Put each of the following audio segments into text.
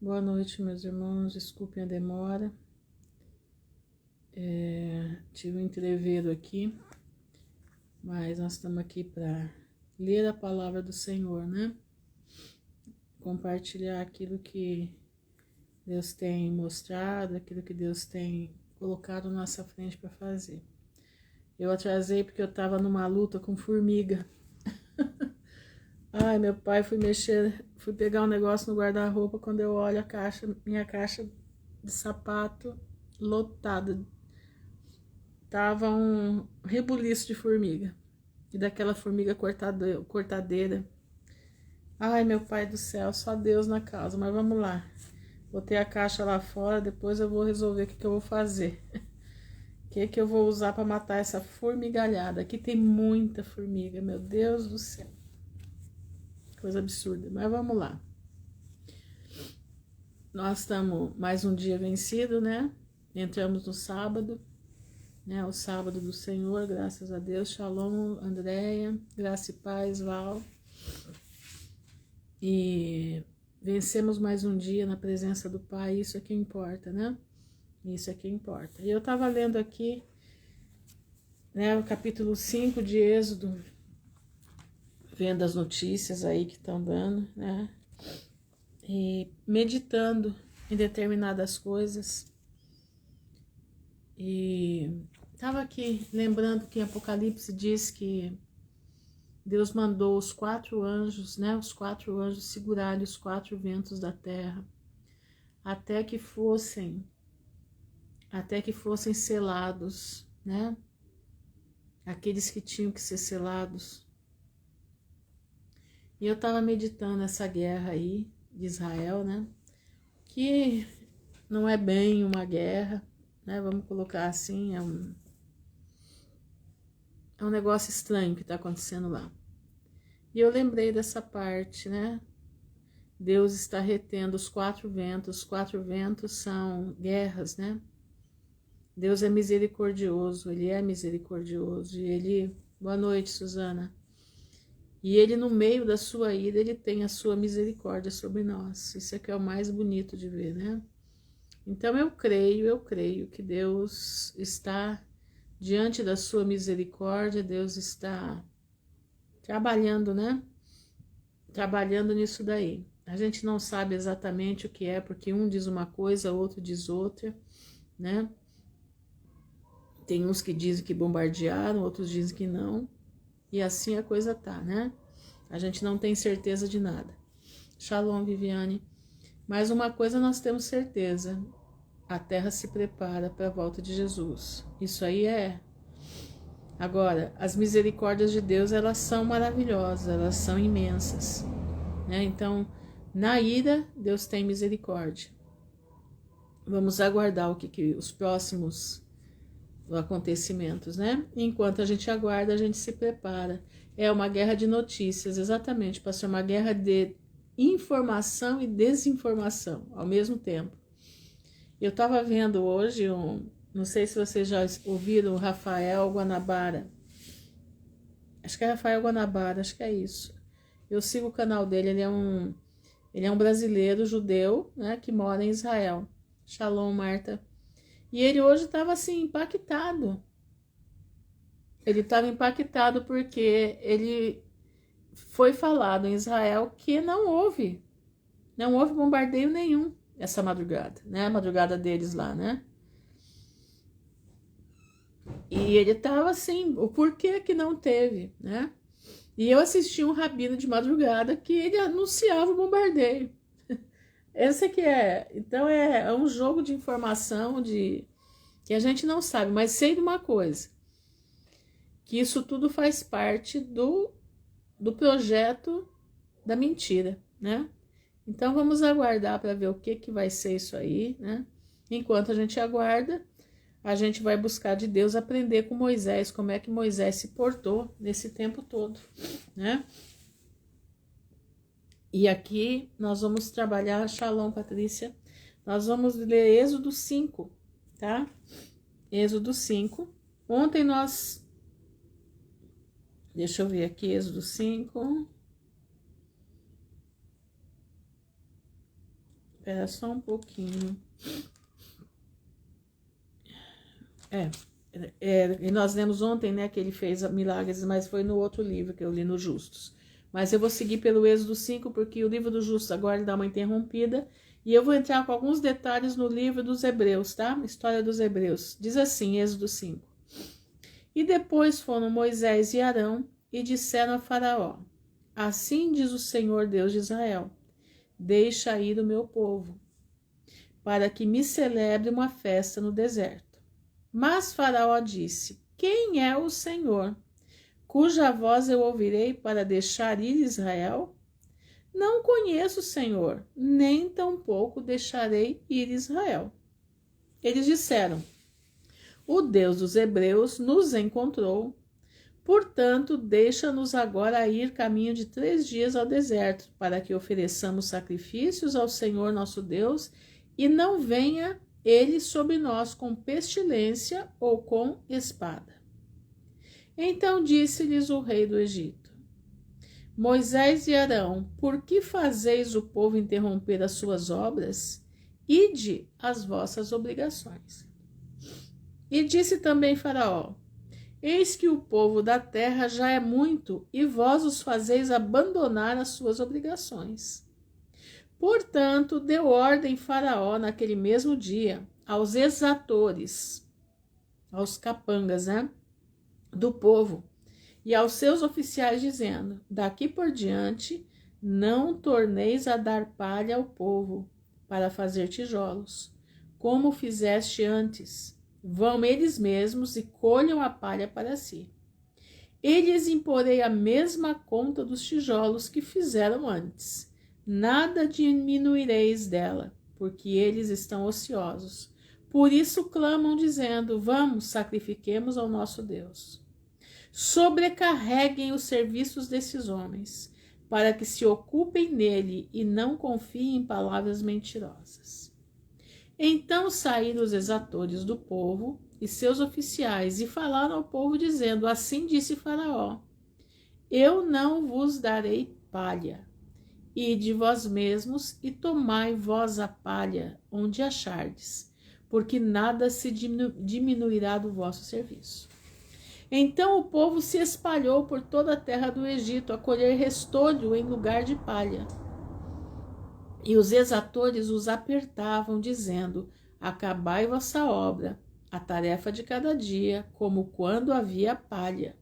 Boa noite, meus irmãos. Desculpem a demora. Tive um entreveiro aqui, mas nós estamos aqui para ler a palavra do Senhor, né? Compartilhar aquilo que Deus tem mostrado, aquilo que Deus tem colocado na nossa frente para fazer. Eu atrasei porque eu estava numa luta com formiga. Ai, meu pai, fui pegar um negócio no guarda-roupa, quando eu olho a caixa, minha caixa de sapato lotada. Tava um rebuliço de formiga. E daquela formiga cortadeira. Ai, meu pai do céu, só Deus na causa, mas vamos lá. Botei a caixa lá fora, depois eu vou resolver o que eu vou fazer. O que eu vou usar para matar essa formigalhada. Aqui tem muita formiga, meu Deus do céu. Coisa absurda, mas vamos lá. Nós estamos mais um dia vencido, né? Entramos no sábado, né? O sábado do Senhor, graças a Deus. Shalom, Andréia, graça e paz, Val. E vencemos mais um dia na presença do Pai, isso é que importa, né? Isso é que importa. E eu estava lendo aqui, né, o capítulo 5 de Êxodo, vendo as notícias aí que estão dando, né? E meditando em determinadas coisas. E estava aqui lembrando que Apocalipse diz que Deus mandou os 4 anjos, né? Os 4 anjos segurarem os 4 ventos da terra, até que fossem selados, né? Aqueles que tinham que ser selados. E eu estava meditando essa guerra aí de Israel, né? Que não é bem uma guerra, né? Vamos colocar assim, é um negócio estranho que está acontecendo lá. E eu lembrei dessa parte, né? Deus está retendo os 4 ventos. Os 4 ventos são guerras, né? Deus é misericordioso, Ele é misericordioso. E Ele... Boa noite, Suzana. E Ele, no meio da sua ira, Ele tem a sua misericórdia sobre nós. Isso é que é o mais bonito de ver, né? Então eu creio que Deus está diante da sua misericórdia, Deus está trabalhando, né? Trabalhando nisso daí. A gente não sabe exatamente o que é, porque um diz uma coisa, outro diz outra, né? Tem uns que dizem que bombardearam, outros dizem que não. E assim a coisa tá, né? A gente não tem certeza de nada. Shalom, Viviane. Mas uma coisa nós temos certeza. A terra se prepara para a volta de Jesus. Isso aí é. Agora, as misericórdias de Deus, elas são maravilhosas, elas são imensas, né? Então, na ira, Deus tem misericórdia. Vamos aguardar o que os próximos acontecimentos, né? Enquanto a gente aguarda, a gente se prepara. É uma guerra de notícias, exatamente, para ser uma guerra de informação e desinformação ao mesmo tempo. Eu estava vendo hoje não sei se vocês já ouviram o Rafael Guanabara. Acho que é Rafael Guanabara, acho que é isso. Eu sigo o canal dele, ele é um brasileiro judeu, né, que mora em Israel. Shalom, Marta. E ele hoje estava assim, impactado. Ele estava impactado porque ele foi falado em Israel que não houve bombardeio nenhum essa madrugada, né? A madrugada deles lá, né? E ele estava assim, o porquê que não teve, né? E eu assisti um rabino de madrugada que ele anunciava o bombardeio. Esse que é. Então é um jogo de informação que a gente não sabe, mas sei de uma coisa, que isso tudo faz parte do projeto da mentira, né? Então vamos aguardar para ver o que vai ser isso aí, né? Enquanto a gente aguarda, a gente vai buscar de Deus, aprender com Moisés, como é que Moisés se portou nesse tempo todo, né? E aqui nós vamos trabalhar, Shalom, Patrícia, nós vamos ler Êxodo 5, tá? Êxodo 5. Ontem nós... Deixa eu ver aqui, Êxodo 5. Espera só um pouquinho. E nós lemos ontem, né, que ele fez milagres, mas foi no outro livro que eu li, no Justos. Mas eu vou seguir pelo Êxodo 5, porque o livro do Justos agora ele dá uma interrompida. E eu vou entrar com alguns detalhes no livro dos Hebreus, tá? História dos Hebreus. Diz assim, Êxodo 5. E depois foram Moisés e Arão e disseram a Faraó: assim diz o Senhor Deus de Israel: deixa ir o meu povo, para que me celebre uma festa no deserto. Mas Faraó disse: quem é o Senhor, cuja voz eu ouvirei para deixar ir Israel? Não conheço o Senhor, nem tampouco deixarei ir Israel. Eles disseram: o Deus dos Hebreus nos encontrou, portanto, deixa-nos agora ir caminho de 3 dias ao deserto, para que ofereçamos sacrifícios ao Senhor nosso Deus, e não venha ele sobre nós com pestilência ou com espada. Então disse-lhes o rei do Egito: Moisés e Arão, por que fazeis o povo interromper as suas obras? Ide as vossas obrigações. E disse também Faraó: eis que o povo da terra já é muito, e vós os fazeis abandonar as suas obrigações. Portanto, deu ordem Faraó naquele mesmo dia aos exatores, aos capangas, né, do povo, e aos seus oficiais, dizendo: daqui por diante não torneis a dar palha ao povo para fazer tijolos, como fizeste antes. Vão eles mesmos e colham a palha para si. Eles imporei a mesma conta dos tijolos que fizeram antes. Nada diminuireis dela, porque eles estão ociosos. Por isso clamam, dizendo: vamos, sacrifiquemos ao nosso Deus. Sobrecarreguem os serviços desses homens, para que se ocupem nele e não confiem em palavras mentirosas. Então saíram os exatores do povo e seus oficiais e falaram ao povo, dizendo: assim disse Faraó: eu não vos darei palha. Ide vós mesmos e tomai vós a palha onde achardes, porque nada se diminuirá do vosso serviço. Então o povo se espalhou por toda a terra do Egito a colher restolho em lugar de palha. E os exatores os apertavam, dizendo: acabai vossa obra, a tarefa de cada dia, como quando havia palha.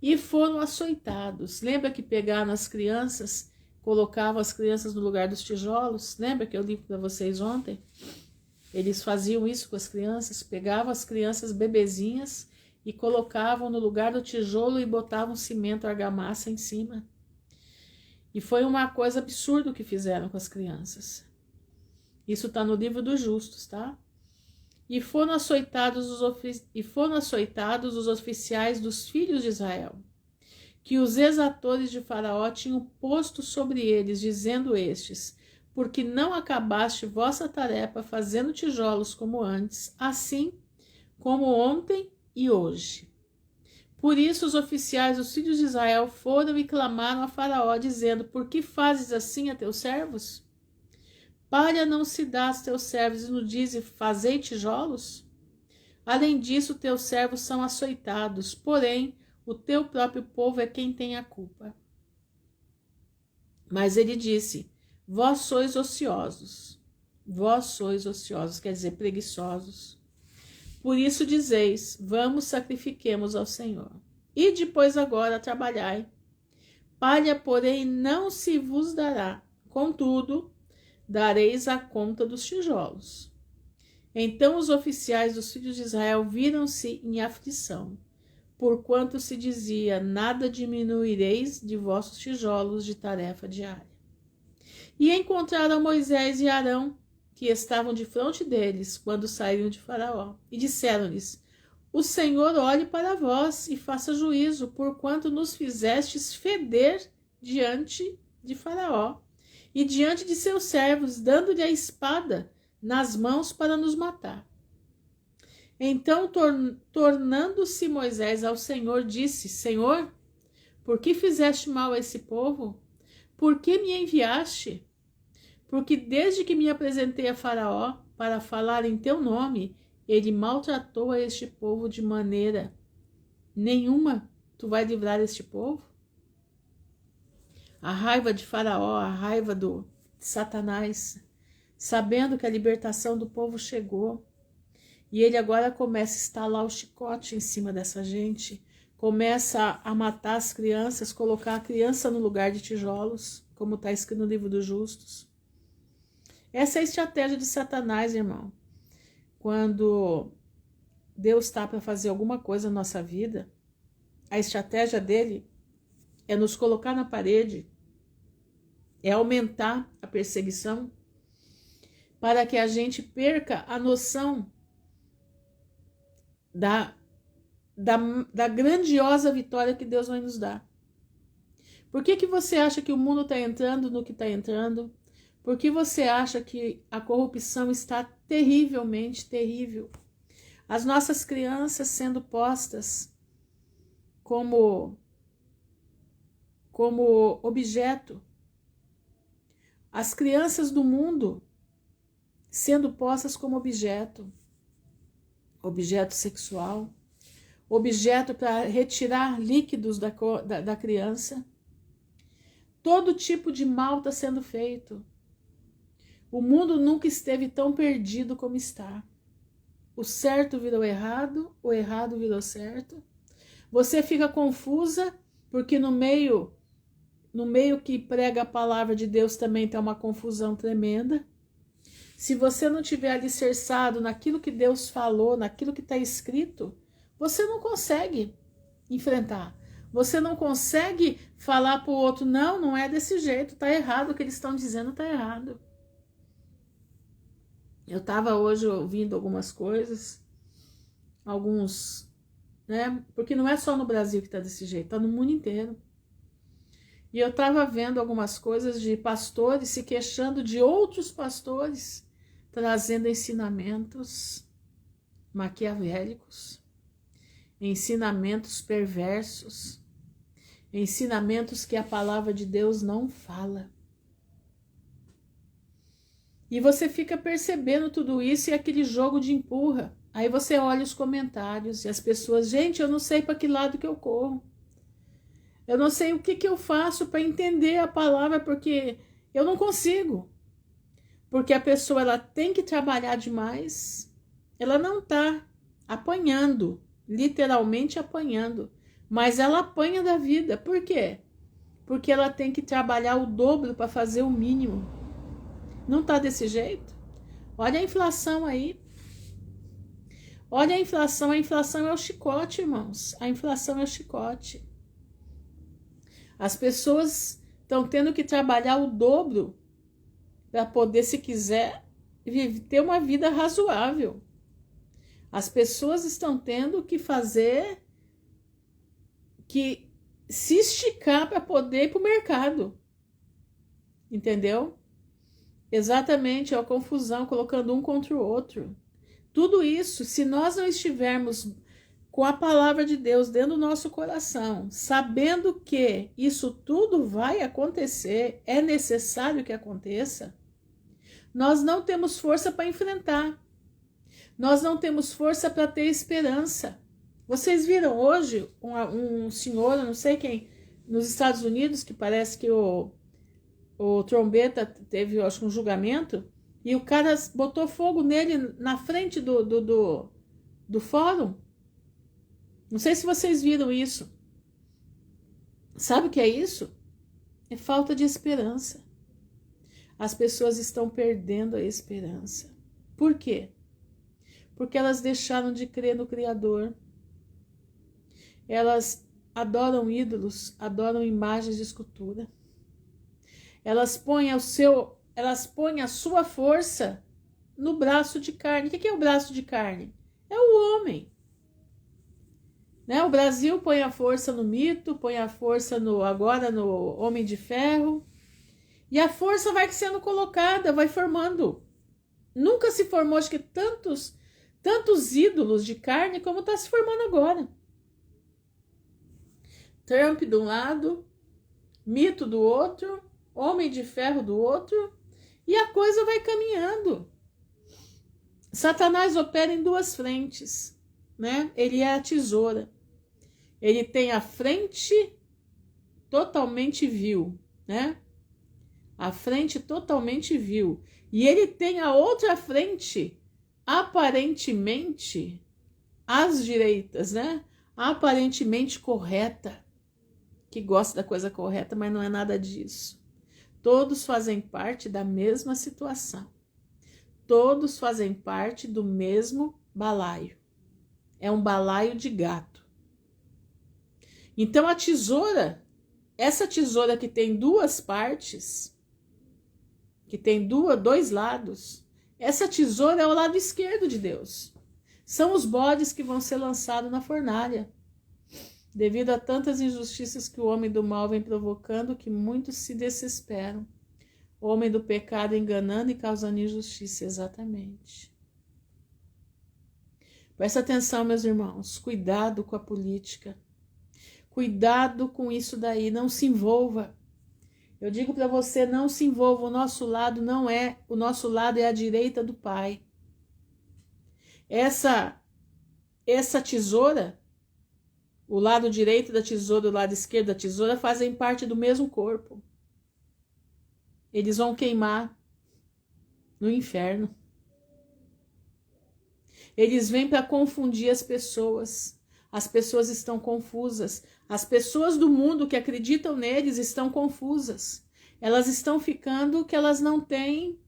E foram açoitados. Lembra que pegaram as crianças, colocavam as crianças no lugar dos tijolos? Lembra que eu li para vocês ontem? Eles faziam isso com as crianças, pegavam as crianças bebezinhas e colocavam no lugar do tijolo e botavam cimento, argamassa em cima. E foi uma coisa absurda o que fizeram com as crianças. Isso está no livro dos Justos, tá? E foram açoitados os oficiais dos filhos de Israel, que os exatores de Faraó tinham posto sobre eles, dizendo estes: porque não acabaste vossa tarefa fazendo tijolos como antes, assim como ontem e hoje. Por isso os oficiais dos filhos de Israel foram e clamaram a Faraó, dizendo: por que fazes assim a teus servos? Palha não se dá aos teus servos e nos diz: fazei tijolos? Além disso, teus servos são açoitados, porém o teu próprio povo é quem tem a culpa. Mas ele disse: vós sois ociosos. Vós sois ociosos, quer dizer, preguiçosos. Por isso dizeis: vamos, sacrifiquemos ao Senhor. E depois agora trabalhai. Palha, porém, não se vos dará. Contudo, dareis a conta dos tijolos. Então os oficiais dos filhos de Israel viram-se em aflição, porquanto se dizia: nada diminuireis de vossos tijolos de tarefa diária. E encontraram Moisés e Arão, que estavam defronte deles, quando saíram de Faraó, e disseram-lhes: o Senhor olhe para vós e faça juízo, porquanto nos fizestes feder diante de Faraó e diante de seus servos, dando-lhe a espada nas mãos para nos matar. Então, tornando-se Moisés ao Senhor, disse: Senhor, por que fizeste mal a esse povo? Por que me enviaste? porque desde que me apresentei a Faraó para falar em teu nome, ele maltratou a este povo de maneira nenhuma. Tu vai livrar este povo? A raiva de Faraó, a raiva de Satanás, sabendo que a libertação do povo chegou, e ele agora começa a estalar o chicote em cima dessa gente, começa a matar as crianças, colocar a criança no lugar de tijolos, como está escrito no livro dos justos. Essa é a estratégia de Satanás, irmão. Quando Deus está para fazer alguma coisa na nossa vida, a estratégia dele é nos colocar na parede, é aumentar a perseguição, para que a gente perca a noção da grandiosa vitória que Deus vai nos dar. Por que você acha que o mundo está entrando no que está entrando? Por que você acha que a corrupção está terrivelmente terrível? As nossas crianças sendo postas como objeto. As crianças do mundo sendo postas como objeto sexual, objeto para retirar líquidos da criança. Todo tipo de mal está sendo feito. O mundo nunca esteve tão perdido como está. O certo virou errado, o errado virou certo. Você fica confusa, porque no meio que prega a palavra de Deus também tem uma confusão tremenda. Se você não tiver alicerçado naquilo que Deus falou, naquilo que está escrito, você não consegue enfrentar. Você não consegue falar para o outro, não é desse jeito, está errado, o que eles estão dizendo está errado. Eu estava hoje ouvindo algumas coisas, né? Porque não é só no Brasil que está desse jeito, está no mundo inteiro. E eu estava vendo algumas coisas de pastores se queixando de outros pastores, trazendo ensinamentos maquiavélicos, ensinamentos perversos, ensinamentos que a palavra de Deus não fala. E você fica percebendo tudo isso e aquele jogo de empurra. Aí você olha os comentários e as pessoas, gente, eu não sei para que lado que eu corro. Eu não sei o que eu faço para entender a palavra, porque eu não consigo. Porque a pessoa ela tem que trabalhar demais, ela não está apanhando, literalmente apanhando, mas ela apanha da vida. Por quê? Porque ela tem que trabalhar o dobro para fazer o mínimo. Não está desse jeito? Olha a inflação aí. Olha a inflação é o chicote, irmãos. A inflação é o chicote. As pessoas estão tendo que trabalhar o dobro para poder, se quiser, ter uma vida razoável. As pessoas estão tendo que se esticar para poder ir para o mercado. Entendeu? Exatamente, é a confusão, colocando um contra o outro. Tudo isso, se nós não estivermos com a palavra de Deus dentro do nosso coração, sabendo que isso tudo vai acontecer, é necessário que aconteça, nós não temos força para enfrentar. Nós não temos força para ter esperança. Vocês viram hoje um senhor, eu não sei quem, nos Estados Unidos, que parece que o trombeta teve, eu acho, um julgamento, e o cara botou fogo nele na frente do fórum. Não sei se vocês viram isso. Sabe o que é isso? É falta de esperança. As pessoas estão perdendo a esperança. Por quê? Porque elas deixaram de crer no Criador. Elas adoram ídolos, adoram imagens de escultura. Elas põem a sua força no braço de carne. O que é o braço de carne? É o homem. Né? O Brasil põe a força no mito, põe a força agora no Homem de Ferro. E a força vai sendo colocada, vai formando. Nunca se formou, acho que tantos ídolos de carne como está se formando agora. Trump de um lado, mito do outro, Homem de Ferro do outro, E a coisa vai caminhando. Satanás opera em duas frentes, né? Ele é a tesoura. Ele tem a frente totalmente vil, né? A frente totalmente vil. E ele tem a outra frente, aparentemente, às direitas, né? Aparentemente correta. Que gosta da coisa correta, mas não é nada disso. Todos fazem parte da mesma situação. Todos fazem parte do mesmo balaio. É um balaio de gato. Então a tesoura, essa tesoura que tem duas partes, que tem dois lados, essa tesoura é o lado esquerdo de Deus. São os bodes que vão ser lançados na fornalha. Devido a tantas injustiças que o homem do mal vem provocando, que muitos se desesperam. O homem do pecado enganando e causando injustiça, exatamente. Presta atenção, meus irmãos, cuidado com a política. Cuidado com isso daí, não se envolva. Eu digo para você, não se envolva, o nosso lado é a direita do Pai. Essa tesoura, o lado direito da tesoura e o lado esquerdo da tesoura fazem parte do mesmo corpo. Eles vão queimar no inferno. Eles vêm para confundir as pessoas. As pessoas estão confusas. As pessoas do mundo que acreditam neles estão confusas. Elas estão ficando que elas não têm...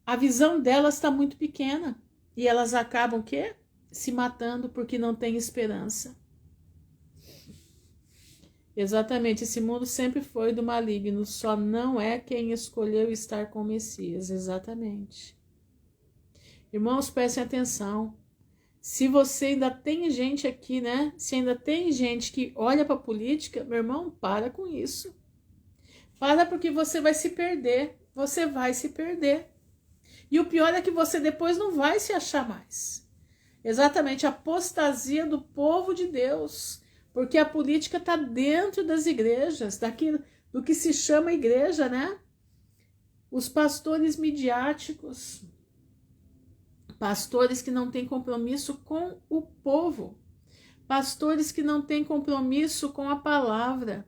A visão delas está muito pequena. E elas acabam o quê? Se matando porque não tem esperança. Exatamente, esse mundo sempre foi do maligno, só não é quem escolheu estar com o Messias, exatamente. Irmãos, prestem atenção. Se você ainda tem gente aqui, né? Se ainda tem gente que olha para a política, meu irmão, para com isso. Para porque você vai se perder. Você vai se perder. E o pior é que você depois não vai se achar mais. Exatamente, a apostasia do povo de Deus. Porque a política está dentro das igrejas, do que se chama igreja, né? Os pastores midiáticos, pastores que não têm compromisso com o povo, pastores que não têm compromisso com a palavra,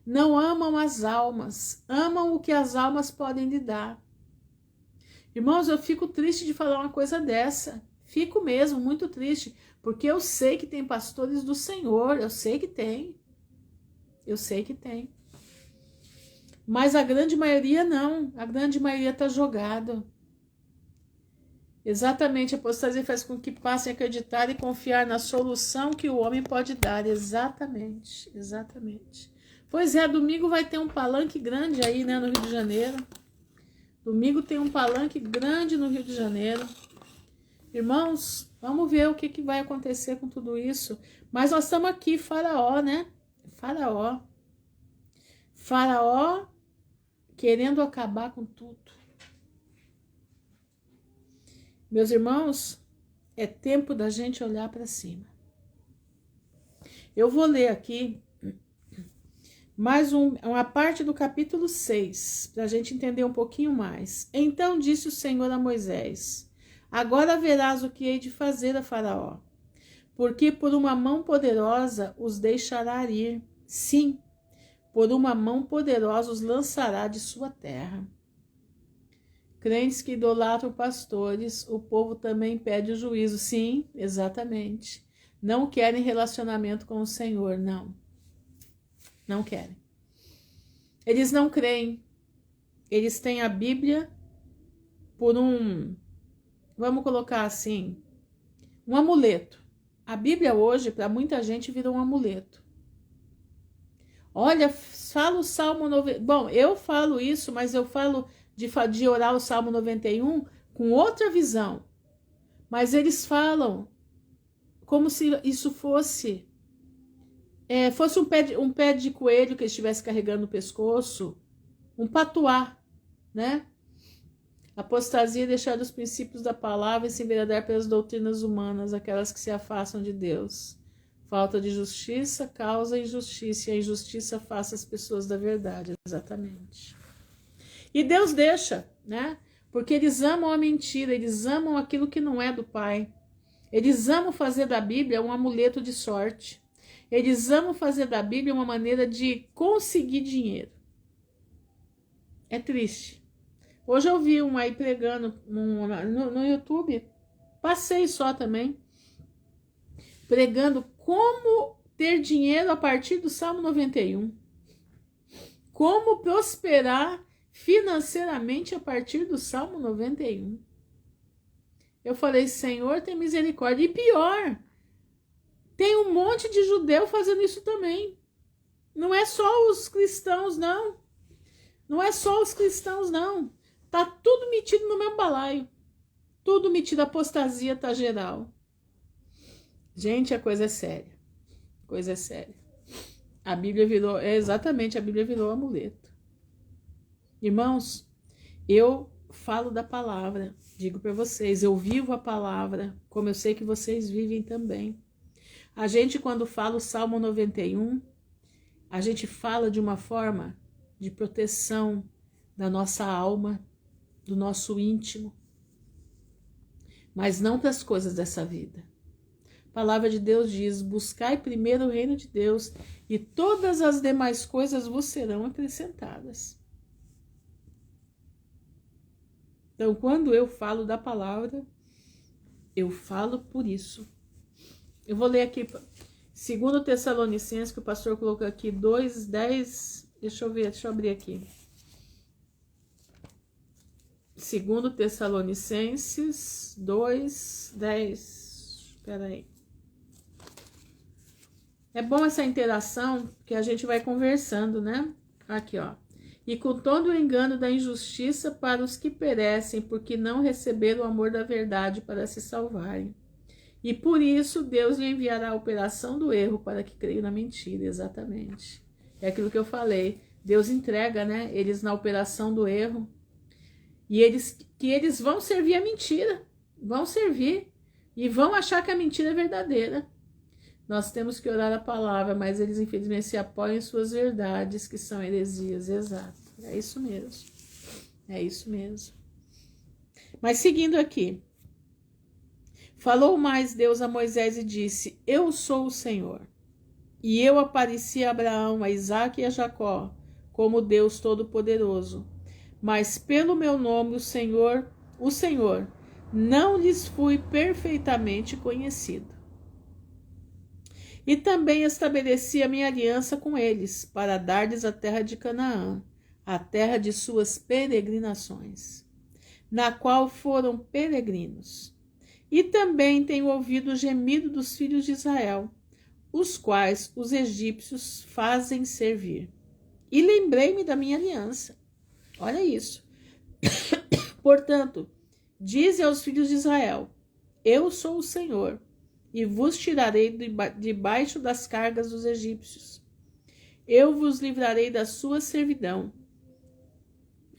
não amam as almas, amam o que as almas podem lhe dar. Irmãos, eu fico triste de falar uma coisa dessa, fico mesmo muito triste, porque eu sei que tem pastores do Senhor, eu sei que tem. Eu sei que tem. Mas a grande maioria não. A grande maioria está jogada. Exatamente, a apostasia faz com que passem a acreditar e confiar na solução que o homem pode dar. Exatamente, exatamente. Pois é, domingo vai ter um palanque grande aí, né, no Rio de Janeiro. Domingo tem um palanque grande no Rio de Janeiro. Irmãos, vamos ver o que vai acontecer com tudo isso. Mas nós estamos aqui, Faraó, né? Faraó. Faraó querendo acabar com tudo. Meus irmãos, é tempo da gente olhar para cima. Eu vou ler aqui mais uma parte do capítulo 6, para a gente entender um pouquinho mais. Então disse o Senhor a Moisés: agora verás o que hei de fazer a Faraó, porque por uma mão poderosa os deixará ir. Sim, por uma mão poderosa os lançará de sua terra. Crentes que idolatram pastores, o povo também pede o juízo. Sim, exatamente. Não querem relacionamento com o Senhor, não. Não querem. Eles não creem. Eles têm a Bíblia por vamos colocar assim, um amuleto. A Bíblia hoje, para muita gente, virou um amuleto. Olha, fala o Salmo 90. Bom, eu falo isso, mas eu falo de orar o Salmo 91 com outra visão. Mas eles falam como se isso fosse um pé de coelho que ele estivesse carregando no pescoço, um patuá, né? Apostasia é deixar os princípios da palavra e se enveredar pelas doutrinas humanas, aquelas que se afastam de Deus. Falta de justiça causa injustiça, e a injustiça afasta as pessoas da verdade, exatamente. E Deus deixa, né? Porque eles amam a mentira, eles amam aquilo que não é do Pai. Eles amam fazer da Bíblia um amuleto de sorte. Eles amam fazer da Bíblia uma maneira de conseguir dinheiro. É triste. Hoje eu vi um aí pregando no YouTube, passei só também, pregando como ter dinheiro a partir do Salmo 91. Como prosperar financeiramente a partir do Salmo 91. Eu falei, Senhor, tem misericórdia. E pior, tem um monte de judeu fazendo isso também. Não é só os cristãos, não. Não é só os cristãos, não. Tá tudo metido no mesmo balaio. Tudo metido, a apostasia tá geral. Gente, a coisa é séria. Coisa é séria. A Bíblia virou, exatamente, a Bíblia virou amuleto. Irmãos, eu falo da palavra, digo para vocês, eu vivo a palavra, como eu sei que vocês vivem também. A gente, quando fala o Salmo 91, a gente fala de uma forma de proteção da nossa alma, do nosso íntimo, mas não para as coisas dessa vida. A palavra de Deus diz, buscai primeiro o reino de Deus e todas as demais coisas vos serão acrescentadas. Então, quando eu falo da palavra, eu falo por isso. Eu vou ler aqui, 2 Tessalonicenses, que o pastor colocou aqui, 2:10, deixa eu abrir aqui. 2 Tessalonicenses 2:10, espera aí. É bom essa interação, que a gente vai conversando, né? Aqui, ó. E com todo o engano da injustiça para os que perecem, porque não receberam o amor da verdade para se salvarem. E por isso Deus lhe enviará a operação do erro para que creiam na mentira, exatamente. É aquilo que eu falei. Deus entrega, né? Eles na operação do erro. E eles vão servir a mentira. Vão servir. E vão achar que a mentira é verdadeira. Nós temos que orar a palavra, mas eles infelizmente se apoiam em suas verdades, que são heresias, exato. É isso mesmo. É isso mesmo. Mas seguindo aqui. Falou mais Deus a Moisés e disse, eu sou o Senhor. E eu apareci a Abraão, a Isaque e a Jacó, como Deus Todo-Poderoso. Mas pelo meu nome, o Senhor, não lhes fui perfeitamente conhecido. E também estabeleci a minha aliança com eles, para dar-lhes a terra de Canaã, a terra de suas peregrinações, na qual foram peregrinos. E também tenho ouvido o gemido dos filhos de Israel, os quais os egípcios fazem servir. E lembrei-me da minha aliança. Olha isso. Portanto, dize aos filhos de Israel, eu sou o Senhor, e vos tirarei debaixo das cargas dos egípcios. Eu vos livrarei da sua servidão,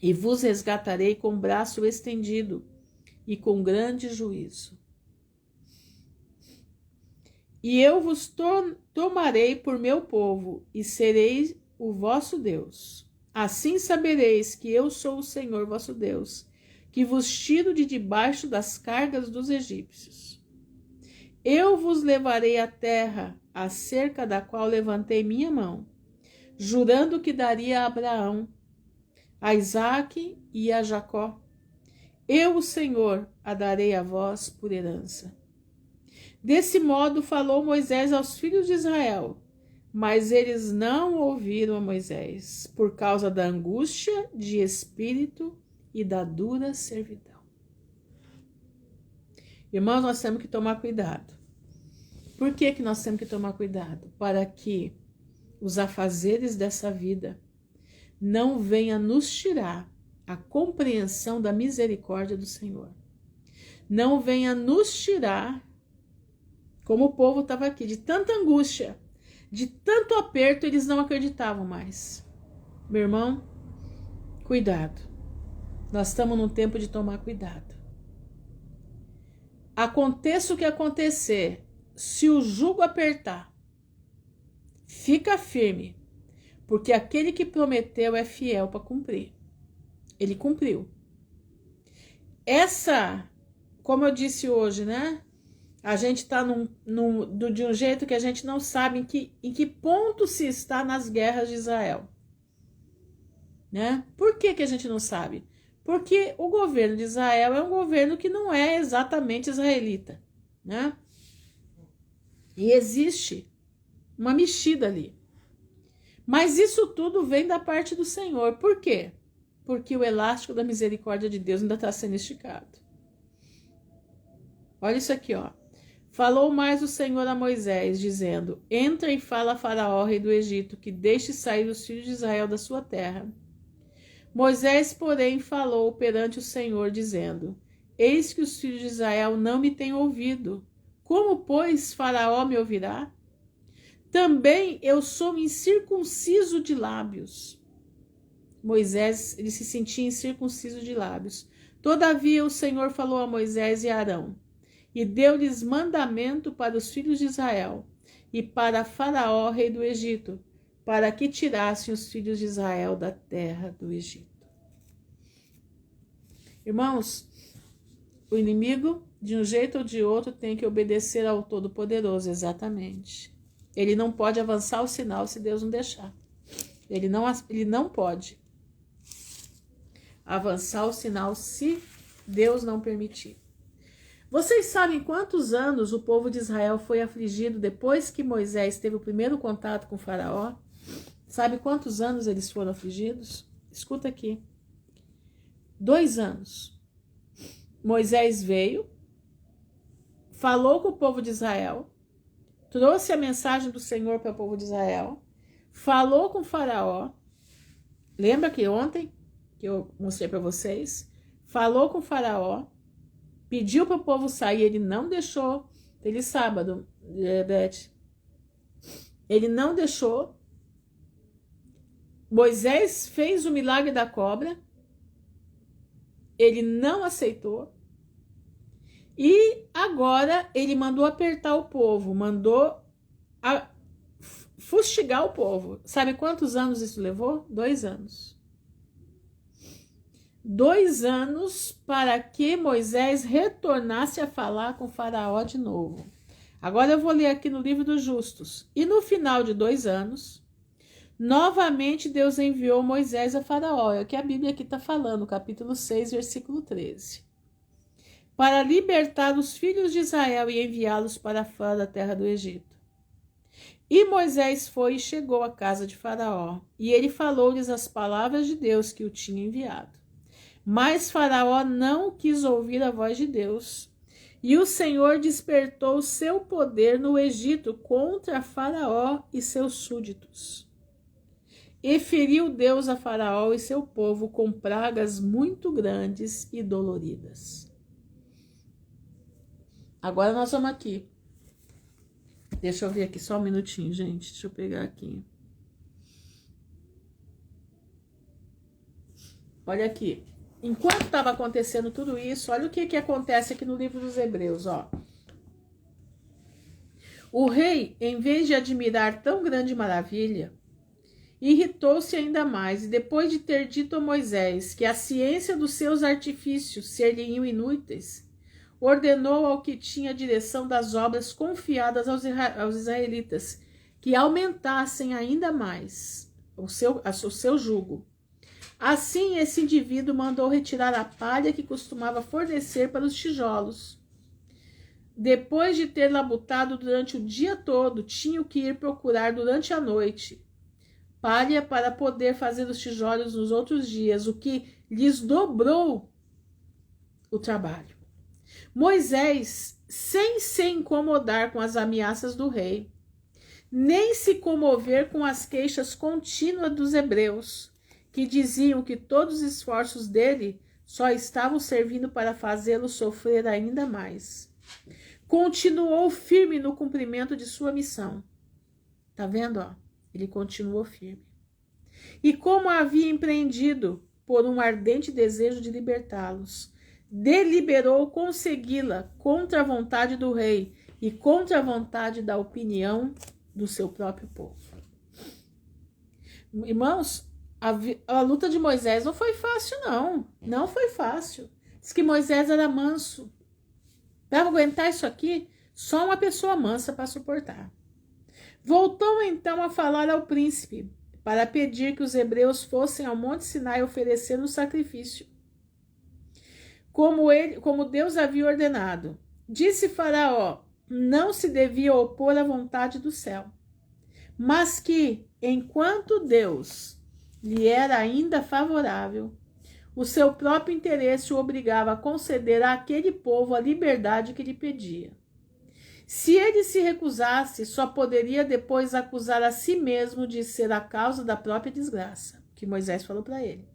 e vos resgatarei com braço estendido e com grande juízo. E eu vos tomarei por meu povo, e serei o vosso Deus. Assim sabereis que eu sou o Senhor vosso Deus, que vos tiro de debaixo das cargas dos egípcios. Eu vos levarei à terra, acerca da qual levantei minha mão, jurando que daria a Abraão, a Isaque e a Jacó. Eu, o Senhor, a darei a vós por herança. Desse modo falou Moisés aos filhos de Israel, mas eles não ouviram a Moisés, por causa da angústia de espírito e da dura servidão. Irmãos, nós temos que tomar cuidado. Por que nós temos que tomar cuidado? Para que os afazeres dessa vida não venham nos tirar a compreensão da misericórdia do Senhor. Não venha nos tirar, como o povo estava aqui, de tanta angústia, de tanto aperto, eles não acreditavam mais. Meu irmão, cuidado. Nós estamos num tempo de tomar cuidado. Aconteça o que acontecer, se o jugo apertar, fica firme, porque aquele que prometeu é fiel para cumprir. Ele cumpriu. Como eu disse hoje, né? A gente está de um jeito que a gente não sabe em que ponto se está nas guerras de Israel. Né? Por que a gente não sabe? Porque o governo de Israel é um governo que não é exatamente israelita. Né? E existe uma mexida ali. Mas isso tudo vem da parte do Senhor. Por quê? Porque o elástico da misericórdia de Deus ainda está sendo esticado. Olha isso aqui, ó. Falou mais o Senhor a Moisés, dizendo: entra e fala a Faraó, rei do Egito, que deixe sair os filhos de Israel da sua terra. Moisés, porém, falou perante o Senhor, dizendo: eis que os filhos de Israel não me têm ouvido. Como, pois, Faraó me ouvirá? Também eu sou incircunciso de lábios. Moisés, ele se sentia incircunciso de lábios. Todavia o Senhor falou a Moisés e a Arão, e deu-lhes mandamento para os filhos de Israel, e para Faraó, rei do Egito, para que tirassem os filhos de Israel da terra do Egito. Irmãos, o inimigo, de um jeito ou de outro, tem que obedecer ao Todo-Poderoso, exatamente. Ele não pode avançar o sinal se Deus não deixar. Ele não pode avançar o sinal se Deus não permitir. Vocês sabem quantos anos o povo de Israel foi afligido depois que Moisés teve o primeiro contato com Faraó? Sabe quantos anos eles foram afligidos? Escuta aqui. 2 anos. Moisés veio, falou com o povo de Israel, trouxe a mensagem do Senhor para o povo de Israel, falou com Faraó. Lembra que ontem, que eu mostrei para vocês, falou com Faraó, pediu para o povo sair, ele não deixou. Feliz sábado, Beth. Ele não deixou. Moisés fez o milagre da cobra. Ele não aceitou. E agora ele mandou apertar o povo, mandou fustigar o povo. Sabe quantos anos isso levou? 2 anos. 2 anos para que Moisés retornasse a falar com Faraó de novo. Agora eu vou ler aqui no livro dos justos. E no final de 2 anos, novamente Deus enviou Moisés a Faraó. É o que a Bíblia aqui está falando, capítulo 6, versículo 13. Para libertar os filhos de Israel e enviá-los para fora da terra do Egito. E Moisés foi e chegou à casa de Faraó, e ele falou-lhes as palavras de Deus que o tinha enviado. Mas Faraó não quis ouvir a voz de Deus, e o Senhor despertou o seu poder no Egito contra Faraó e seus súditos. E feriu Deus a Faraó e seu povo com pragas muito grandes e doloridas. Agora nós vamos aqui. Deixa eu ver aqui só um minutinho, gente. Deixa eu pegar aqui. Olha aqui. Enquanto estava acontecendo tudo isso, olha o que acontece aqui no livro dos Hebreus, ó. O rei, em vez de admirar tão grande maravilha, irritou-se ainda mais, e depois de ter dito a Moisés que a ciência dos seus artifícios seriam inúteis, ordenou ao que tinha a direção das obras confiadas aos israelitas que aumentassem ainda mais o seu jugo. Assim, esse indivíduo mandou retirar a palha que costumava fornecer para os tijolos. Depois de ter labutado durante o dia todo, tinham que ir procurar durante a noite palha para poder fazer os tijolos nos outros dias, o que lhes dobrou o trabalho. Moisés, sem se incomodar com as ameaças do rei, nem se comover com as queixas contínuas dos hebreus, que diziam que todos os esforços dele só estavam servindo para fazê-lo sofrer ainda mais, continuou firme no cumprimento de sua missão. Tá vendo, ó? Ele continuou firme. E como havia empreendido por um ardente desejo de libertá-los, deliberou consegui-la contra a vontade do rei e contra a vontade da opinião do seu próprio povo. Irmãos, A luta de Moisés não foi fácil, não. Não foi fácil. Diz que Moisés era manso. Para aguentar isso aqui, só uma pessoa mansa para suportar. Voltou então a falar ao príncipe, para pedir que os hebreus fossem ao Monte Sinai oferecer um sacrifício, como Deus havia ordenado. Disse Faraó, não se devia opor à vontade do céu, mas que, enquanto Deus lhe era ainda favorável, o seu próprio interesse o obrigava a conceder àquele povo a liberdade que lhe pedia. Se ele se recusasse, só poderia depois acusar a si mesmo de ser a causa da própria desgraça, que Moisés falou para ele,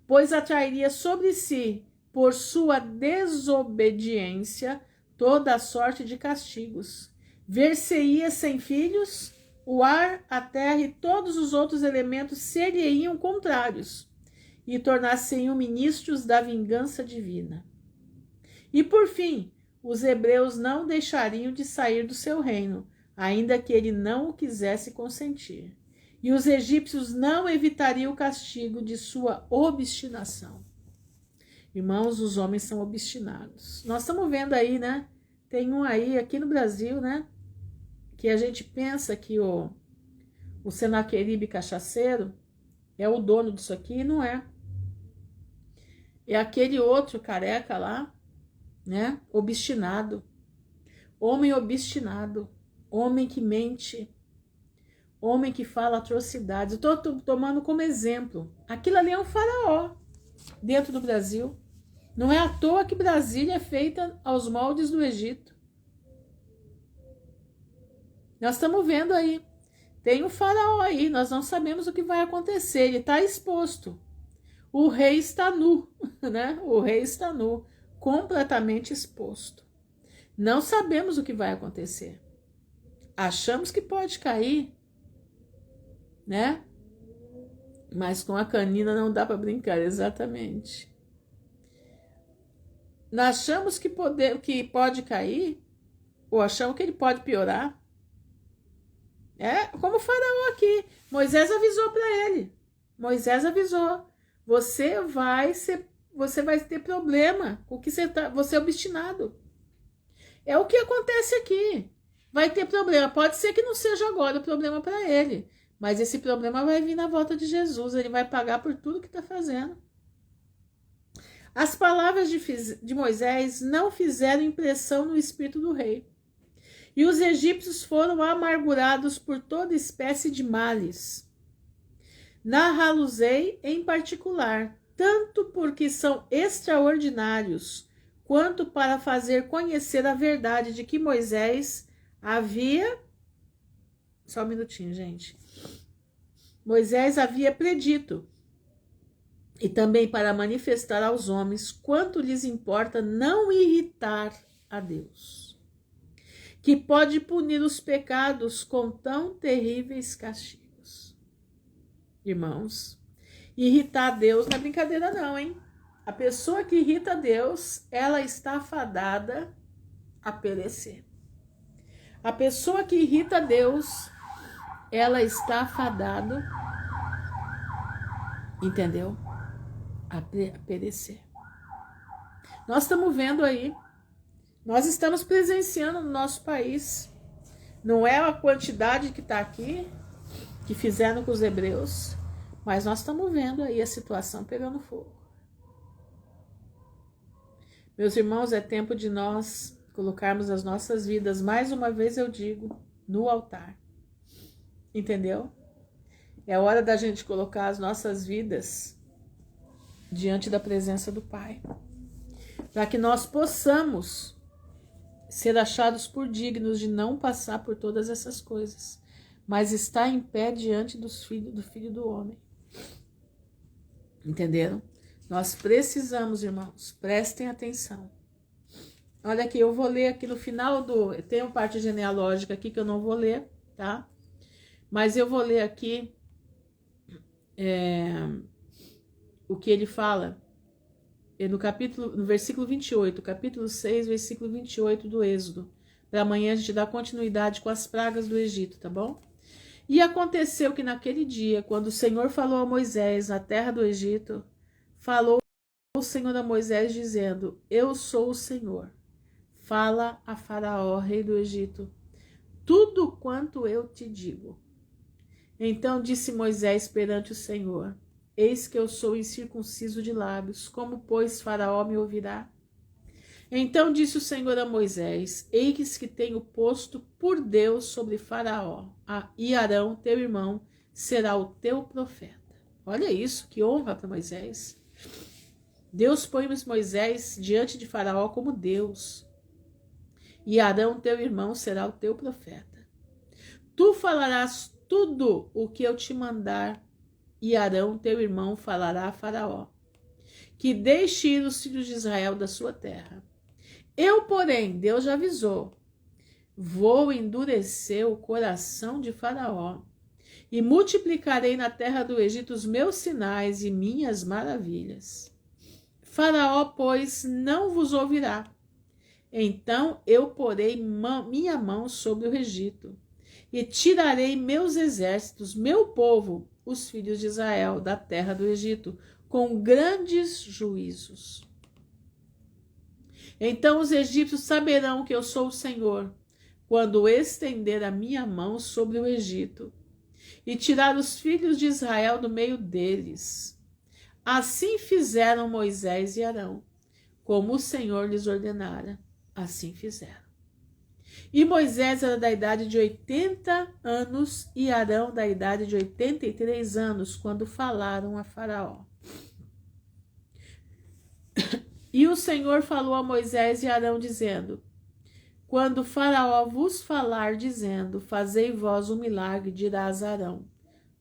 pois atrairia sobre si, por sua desobediência, toda a sorte de castigos. Ver-se-ia sem filhos, o ar, a terra e todos os outros elementos seriam contrários e tornar-se-iam ministros da vingança divina. E por fim, os hebreus não deixariam de sair do seu reino, ainda que ele não o quisesse consentir. E os egípcios não evitariam o castigo de sua obstinação. Irmãos, os homens são obstinados. Nós estamos vendo aí, né? Tem um aí, aqui no Brasil, né? Que a gente pensa que o Senaqueribe cachaceiro é o dono disso aqui, e não é. É aquele outro careca lá, né? Obstinado. Homem obstinado. Homem que mente. Homem que fala atrocidades. Eu estou tomando como exemplo. Aquilo ali é um faraó dentro do Brasil. Não é à toa que Brasília é feita aos moldes do Egito. Nós estamos vendo aí. Tem um faraó aí. Nós não sabemos o que vai acontecer. Ele está exposto. O rei está nu, né? O rei está nu, completamente exposto. Não sabemos o que vai acontecer. Achamos que pode cair, né? Mas com a canina não dá para brincar, exatamente. Nós achamos que pode cair, ou achamos que ele pode piorar. É como o faraó aqui. Moisés avisou para ele. Moisés avisou. Você vai ter problema com que você é obstinado. É o que acontece aqui. Vai ter problema. Pode ser que não seja agora o problema para ele. Mas esse problema vai vir na volta de Jesus. Ele vai pagar por tudo que está fazendo. As palavras de Moisés não fizeram impressão no espírito do rei. E os egípcios foram amargurados por toda espécie de males. Narrá-los-ei em particular, tanto porque são extraordinários, quanto para fazer conhecer a verdade de que Moisés havia... Só um minutinho, gente. Moisés havia predito, e também para manifestar aos homens quanto lhes importa não irritar a Deus, que pode punir os pecados com tão terríveis castigos. Irmãos, irritar a Deus não é brincadeira não, hein? A pessoa que irrita a Deus, ela está fadada a perecer. A pessoa que irrita a Deus, ela está fadada, entendeu? A perecer. Nós estamos vendo aí, nós estamos presenciando no nosso país, não é a quantidade que está aqui, que fizeram com os hebreus, mas nós estamos vendo aí a situação pegando fogo. Meus irmãos, é tempo de nós colocarmos as nossas vidas, mais uma vez eu digo, no altar. Entendeu? É hora da gente colocar as nossas vidas diante da presença do Pai, para que nós possamos ser achados por dignos de não passar por todas essas coisas, mas estar em pé diante do Filho do Homem. Entenderam? Nós precisamos, irmãos, prestem atenção. Olha aqui, eu vou ler aqui no final tem uma parte genealógica aqui que eu não vou ler, tá? Mas eu vou ler aqui o que ele fala no versículo 28, capítulo 6, versículo 28 do Êxodo. Para amanhã a gente dar continuidade com as pragas do Egito, tá bom? E aconteceu que naquele dia, quando o Senhor falou a Moisés na terra do Egito, falou o Senhor a Moisés dizendo: Eu sou o Senhor. Fala a Faraó, rei do Egito, tudo quanto eu te digo. Então disse Moisés perante o Senhor: Eis que eu sou incircunciso de lábios, como, pois, Faraó me ouvirá? Então disse o Senhor a Moisés: Eis que tenho posto por Deus sobre Faraó, e Arão, teu irmão, será o teu profeta. Olha isso, que honra para Moisés. Deus põe Moisés diante de Faraó como Deus. E Arão, teu irmão, será o teu profeta. Tu falarás tudo o que eu te mandar, e Arão, teu irmão, falará a Faraó, que deixe ir os filhos de Israel da sua terra. Eu, porém, Deus já avisou, vou endurecer o coração de Faraó e multiplicarei na terra do Egito os meus sinais e minhas maravilhas. Faraó, pois, não vos ouvirá. Então eu porei minha mão sobre o Egito e tirarei meus exércitos, meu povo, os filhos de Israel, da terra do Egito, com grandes juízos. Então os egípcios saberão que eu sou o Senhor, quando estender a minha mão sobre o Egito e tirar os filhos de Israel do meio deles. Assim fizeram Moisés e Arão, como o Senhor lhes ordenara, assim fizeram. E Moisés era da idade de 80 anos e Arão da idade de 83 anos, quando falaram a Faraó. E o Senhor falou a Moisés e Arão, dizendo: Quando Faraó vos falar, dizendo: Fazei vós um milagre, dirás a Arão: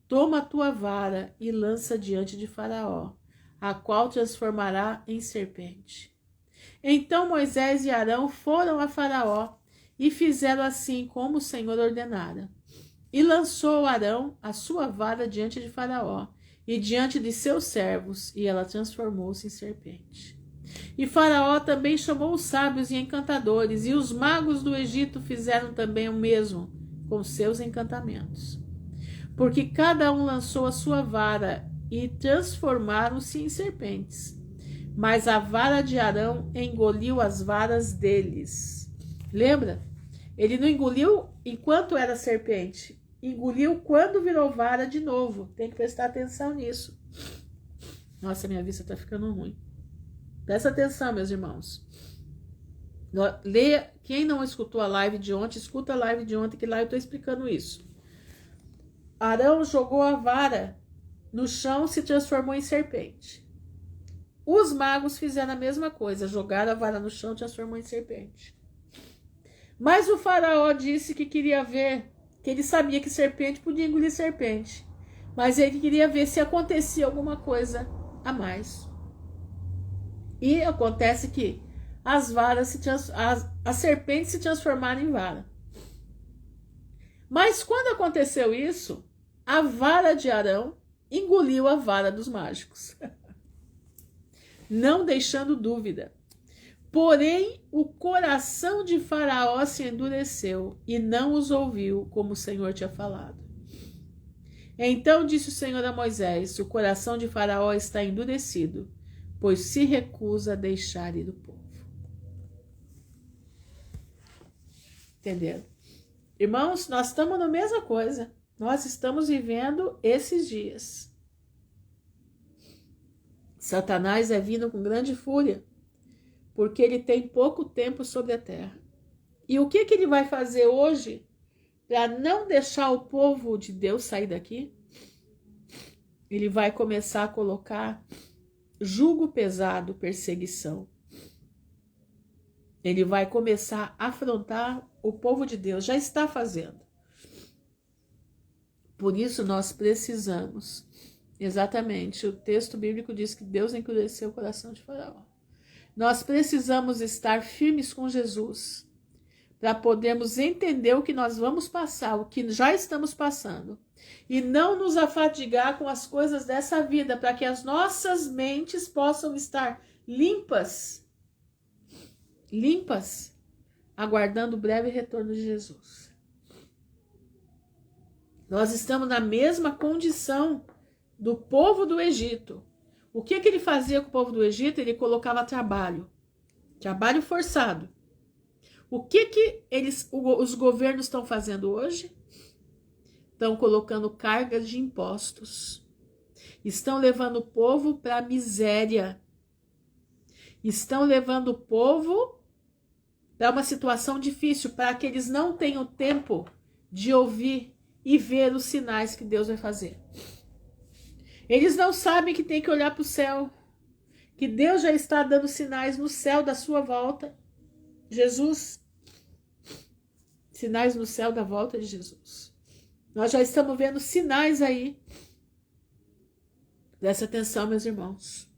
Toma a tua vara e lança diante de Faraó, a qual transformará em serpente. Então Moisés e Arão foram a Faraó e fizeram assim como o Senhor ordenara. E lançou Arão a sua vara diante de Faraó e diante de seus servos, e ela transformou-se em serpente. E Faraó também chamou os sábios e encantadores, e os magos do Egito fizeram também o mesmo com seus encantamentos. Porque cada um lançou a sua vara e transformaram-se em serpentes. Mas a vara de Arão engoliu as varas deles. Lembra? Ele não engoliu enquanto era serpente. Engoliu quando virou vara de novo. Tem que prestar atenção nisso. Nossa, minha vista está ficando ruim. Presta atenção, meus irmãos. Leia. Quem não escutou a live de ontem, escuta a live de ontem, que lá eu estou explicando isso. Arão jogou a vara no chão e se transformou em serpente. Os magos fizeram a mesma coisa, jogaram a vara no chão e transformou em serpente. Mas o Faraó disse que queria ver, que ele sabia que serpente podia engolir serpente, mas ele queria ver se acontecia alguma coisa a mais. E acontece que as serpentes se transformaram em vara. Mas quando aconteceu isso, a vara de Arão engoliu a vara dos mágicos, não deixando dúvida. Porém, o coração de Faraó se endureceu e não os ouviu, como o Senhor tinha falado. Então disse o Senhor a Moisés: O coração de Faraó está endurecido, pois se recusa a deixar ir o povo. Entenderam? Irmãos, nós estamos na mesma coisa. Nós estamos vivendo esses dias. Satanás é vindo com grande fúria, porque ele tem pouco tempo sobre a terra. E o que ele vai fazer hoje para não deixar o povo de Deus sair daqui? Ele vai começar a colocar jugo pesado, perseguição. Ele vai começar a afrontar o povo de Deus, já está fazendo. Por isso nós precisamos, exatamente, o texto bíblico diz que Deus endureceu o coração de Faraó. Nós precisamos estar firmes com Jesus, para podermos entender o que nós vamos passar, o que já estamos passando, e não nos afadigar com as coisas dessa vida, para que as nossas mentes possam estar limpas, aguardando o breve retorno de Jesus. Nós estamos na mesma condição do povo do Egito. O que ele fazia com o povo do Egito? Ele colocava trabalho forçado. O que os governos estão fazendo hoje? Estão colocando cargas de impostos. Estão levando o povo para a miséria. Estão levando o povo para uma situação difícil, para que eles não tenham tempo de ouvir e ver os sinais que Deus vai fazer. Eles não sabem que tem que olhar para o céu, que Deus já está dando sinais no céu da sua volta. Jesus, sinais no céu da volta de Jesus. Nós já estamos vendo sinais aí. Presta atenção, meus irmãos.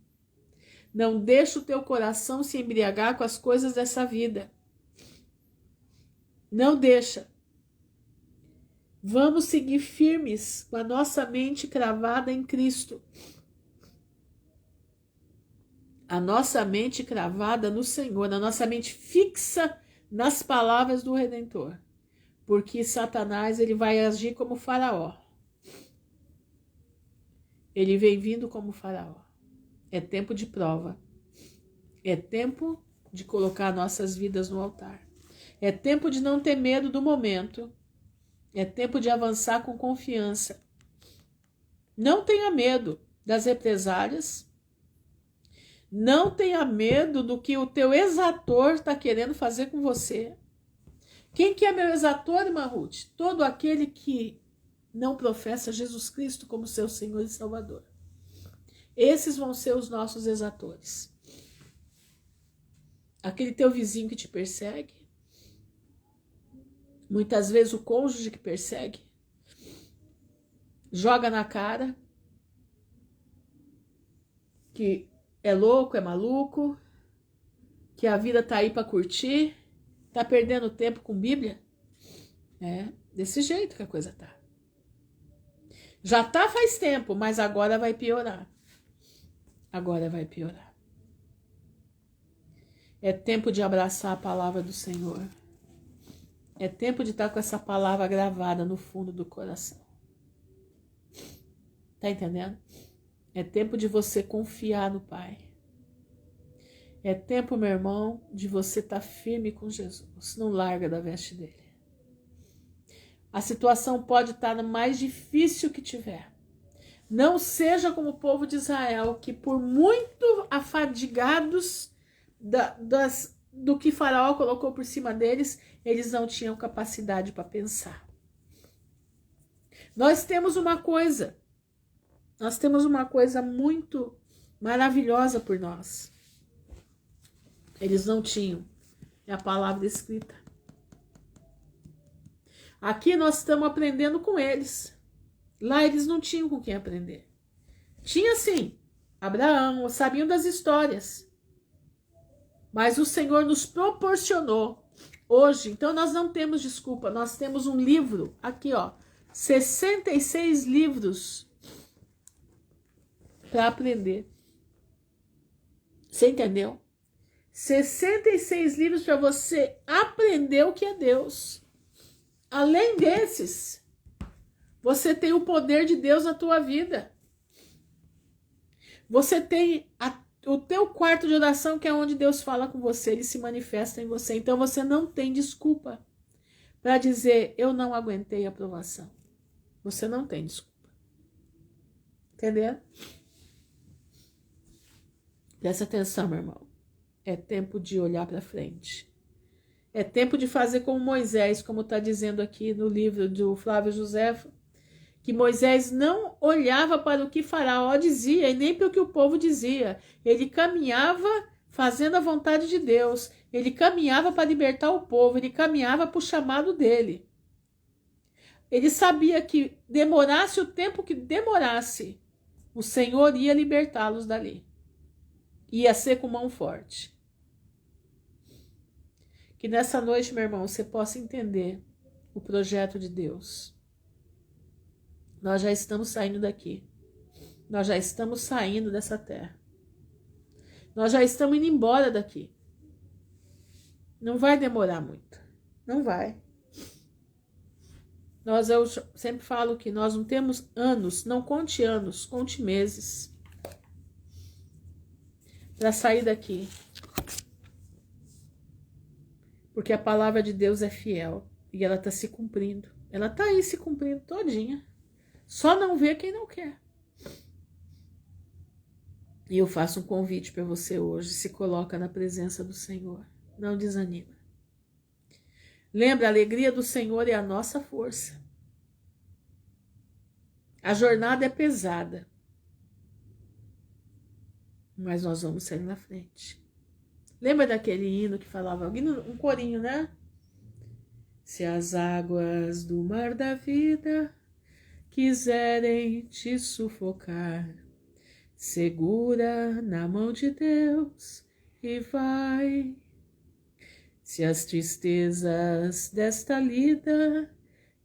Não deixa o teu coração se embriagar com as coisas dessa vida. Não deixa. Vamos seguir firmes com a nossa mente cravada em Cristo. A nossa mente cravada no Senhor, a nossa mente fixa nas palavras do Redentor. Porque Satanás, ele vai agir como Faraó. Ele vem vindo como Faraó. É tempo de prova. É tempo de colocar nossas vidas no altar. É tempo de não ter medo do momento. É tempo de avançar com confiança. Não tenha medo das represálias. Não tenha medo do que o teu exator está querendo fazer com você. Quem que é meu exator, irmã Ruth? Todo aquele que não professa Jesus Cristo como seu Senhor e Salvador. Esses vão ser os nossos exatores. Aquele teu vizinho que te persegue. Muitas vezes o cônjuge que persegue. Joga na cara. Que é louco, é maluco. Que a vida tá aí para curtir. Tá perdendo tempo com Bíblia. É desse jeito que a coisa tá. Já tá faz tempo, mas agora vai piorar. Agora vai piorar. É tempo de abraçar a palavra do Senhor. É tempo de estar com essa palavra gravada no fundo do coração. Tá entendendo? É tempo de você confiar no Pai. É tempo, meu irmão, de você estar firme com Jesus. Não larga da veste dele. A situação pode estar no mais difícil que tiver. Não seja como o povo de Israel, que por muito afadigados do que Faraó colocou por cima deles, eles não tinham capacidade para pensar. Nós temos uma coisa muito maravilhosa por nós. Eles não tinham. É a palavra escrita. Aqui nós estamos aprendendo com eles. Lá eles não tinham com quem aprender. Tinha sim, Abraão, sabiam das histórias. Mas o Senhor nos proporcionou hoje. Então nós não temos desculpa. Nós temos um livro aqui, ó. 66 livros para aprender. Você entendeu? 66 livros para você aprender o que é Deus. Além desses, você tem o poder de Deus na tua vida. Você tem o teu quarto de oração, que é onde Deus fala com você, ele se manifesta em você. Então você não tem desculpa para dizer, eu não aguentei a provação. Você não tem desculpa. Entendeu? Presta atenção, meu irmão. É tempo de olhar para frente. É tempo de fazer como Moisés, como está dizendo aqui no livro do Flávio Josefo, que Moisés não olhava para o que Faraó dizia e nem para o que o povo dizia. Ele caminhava fazendo a vontade de Deus. Ele caminhava para libertar o povo. Ele caminhava para o chamado dele. Ele sabia que demorasse o tempo que demorasse, o Senhor ia libertá-los dali. Ia ser com mão forte. Que nessa noite, meu irmão, você possa entender o projeto de Deus. Nós já estamos saindo daqui. Nós já estamos saindo dessa terra. Nós já estamos indo embora daqui. Não vai demorar muito. Não vai. Eu sempre falo que nós não temos anos, não conte anos, conte meses para sair daqui. Porque a palavra de Deus é fiel e ela está se cumprindo. Ela está aí se cumprindo todinha. Só não vê quem não quer. E eu faço um convite para você hoje. Se coloca na presença do Senhor. Não desanima. Lembra, a alegria do Senhor é a nossa força. A jornada é pesada. Mas nós vamos sair na frente. Lembra daquele hino que falava, um corinho, né? Se as águas do mar da vida quiserem te sufocar, segura na mão de Deus e vai. Se as tristezas desta lida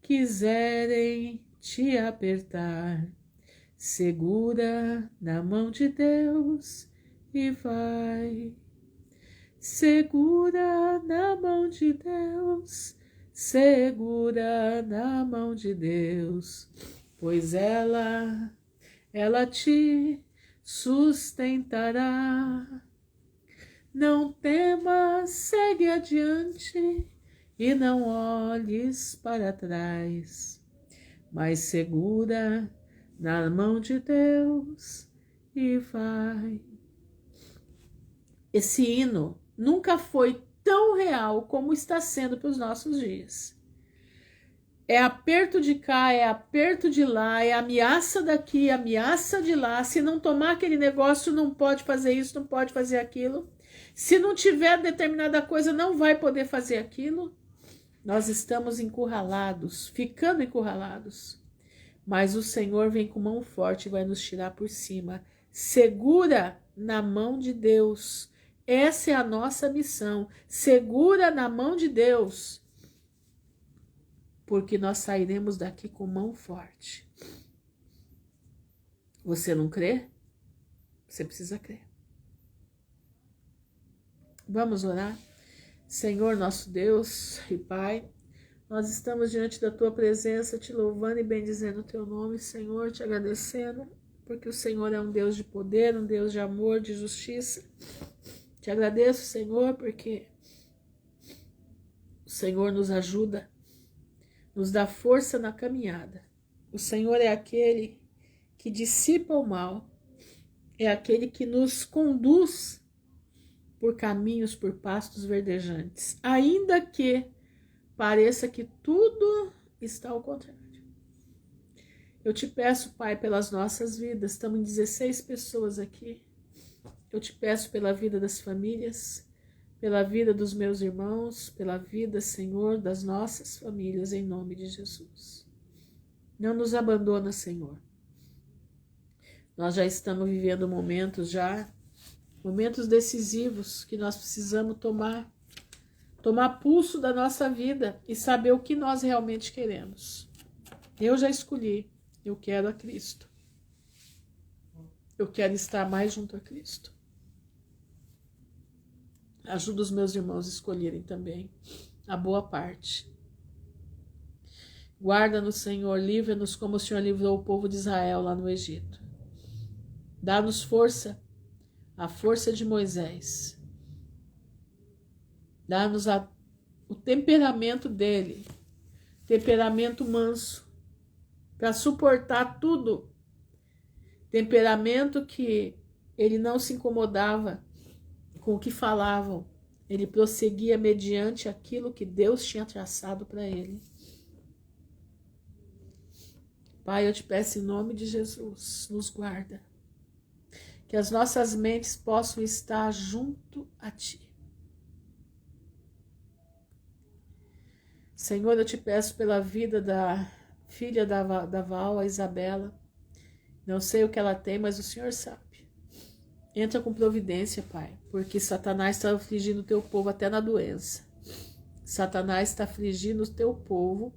quiserem te apertar, segura na mão de Deus e vai. Segura na mão de Deus, segura na mão de Deus, pois ela te sustentará. Não temas, segue adiante e não olhes para trás, mas segura na mão de Deus e vai. Esse hino nunca foi tão real como está sendo para os nossos dias. É aperto de cá, é aperto de lá, é ameaça daqui, ameaça de lá. Se não tomar aquele negócio, não pode fazer isso, não pode fazer aquilo. Se não tiver determinada coisa, não vai poder fazer aquilo. Nós estamos encurralados, ficando encurralados. Mas o Senhor vem com mão forte e vai nos tirar por cima. Segura na mão de Deus. Essa é a nossa missão. Segura na mão de Deus. Porque nós sairemos daqui com mão forte. Você não crê? Você precisa crer. Vamos orar? Senhor, nosso Deus e Pai, nós estamos diante da Tua presença, te louvando e bendizendo o Teu nome, Senhor, te agradecendo, porque o Senhor é um Deus de poder, um Deus de amor, de justiça. Te agradeço, Senhor, porque o Senhor nos ajuda, nos dá força na caminhada. O Senhor é aquele que dissipa o mal, é aquele que nos conduz por caminhos, por pastos verdejantes, ainda que pareça que tudo está ao contrário. Eu te peço, Pai, pelas nossas vidas, estamos em 16 pessoas aqui. Eu te peço pela vida das famílias, pela vida dos meus irmãos, pela vida, Senhor, das nossas famílias, em nome de Jesus. Não nos abandona, Senhor. Nós já estamos vivendo momentos decisivos que nós precisamos tomar pulso da nossa vida e saber o que nós realmente queremos. Eu já escolhi, eu quero a Cristo. Eu quero estar mais junto a Cristo. Ajuda os meus irmãos a escolherem também a boa parte. Guarda-nos, Senhor, livra-nos como o Senhor livrou o povo de Israel lá no Egito. Dá-nos força, a força de Moisés. Dá-nos o temperamento dele, temperamento manso, para suportar tudo. Temperamento que ele não se incomodava com o que falavam, ele prosseguia mediante aquilo que Deus tinha traçado para ele. Pai, eu te peço em nome de Jesus, nos guarda, que as nossas mentes possam estar junto a Ti. Senhor, eu te peço pela vida da filha da Val, a Isabela. Não sei o que ela tem, mas o Senhor sabe. Entra com providência, Pai, porque Satanás está afligindo o teu povo até na doença. Satanás está afligindo o teu povo